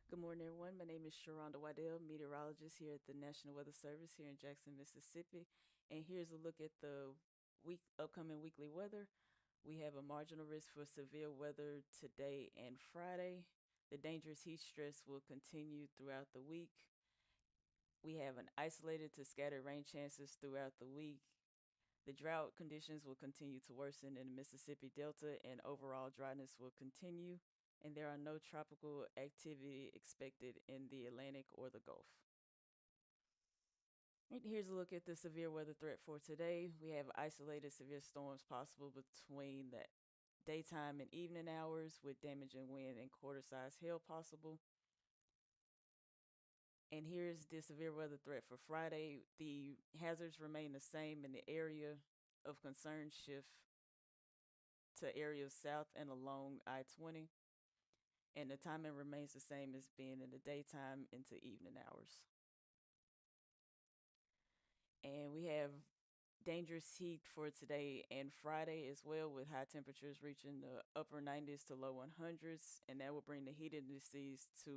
Good morning, everyone. My name is Sharonda Waddell, meteorologist here at the National Weather Service here in Jackson, Mississippi. And here's a look at the upcoming weekly weather. We have a marginal risk for severe weather today and Friday. The dangerous heat stress will continue throughout the week. We have an isolated to scattered rain chances throughout the week. The drought conditions will continue to worsen in the Mississippi Delta, and overall dryness will continue. And there are no tropical activity expected in the Atlantic or the Gulf. And here's a look at the severe weather threat for today. We have isolated severe storms possible between the daytime and evening hours with damaging wind and quarter-size hail possible. And here's the severe weather threat for Friday. The hazards remain the same, and the area of concern shift to areas south and along I-20. And the timing remains the same as being in the daytime into evening hours. And we have dangerous heat for today and Friday as well, with high temperatures reaching the upper 90s to low 100s, and that will bring the heat indices to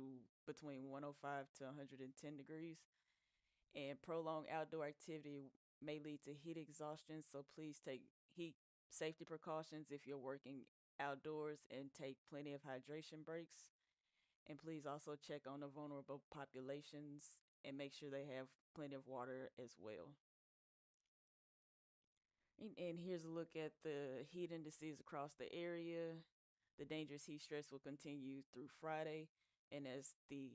between 105 to 110 degrees. And prolonged outdoor activity may lead to heat exhaustion, so please take heat safety precautions if you're working outdoors and take plenty of hydration breaks. And please also check on the vulnerable populations and make sure they have plenty of water as well. And here's a look at the heat indices across the area. The dangerous heat stress will continue through Friday, and as the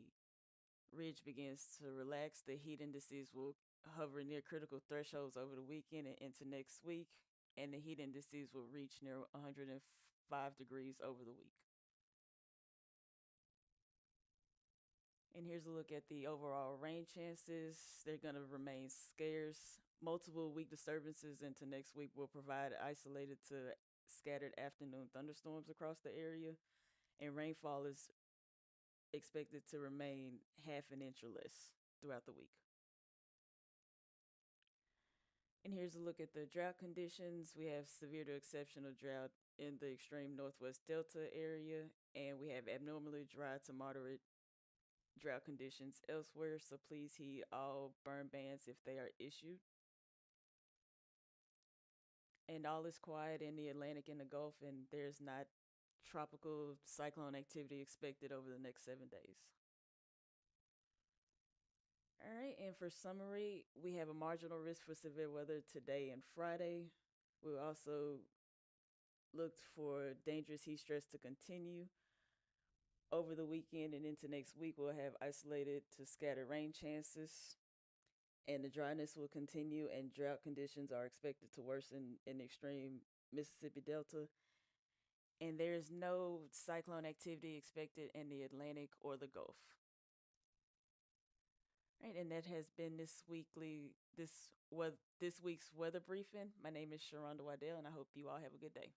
ridge begins to relax, the heat indices will hover near critical thresholds over the weekend and into next week, and the heat indices will reach near 105 degrees over the week. And here's a look at the overall rain chances. They're going to remain scarce. Multiple weak disturbances into next week will provide isolated to scattered afternoon thunderstorms across the area, and rainfall is expected to remain half an inch or less throughout the week. And here's a look at the drought conditions. We have severe to exceptional drought in the extreme northwest delta area, and we have abnormally dry to moderate drought conditions elsewhere, so please heed all burn bans if they are issued. And all is quiet in the Atlantic and the Gulf, and there's not tropical cyclone activity expected over the next 7 days. All right, and for summary, we have a marginal risk for severe weather today and Friday. We also looked for dangerous heat stress to continue. Over the weekend and into next week, we'll have isolated to scattered rain chances, and the dryness will continue, and drought conditions are expected to worsen in the extreme Mississippi Delta. And there is no cyclone activity expected in the Atlantic or the Gulf. Right, and that has been this week's weather briefing. My name is Sharonda Waddell, and I hope you all have a good day.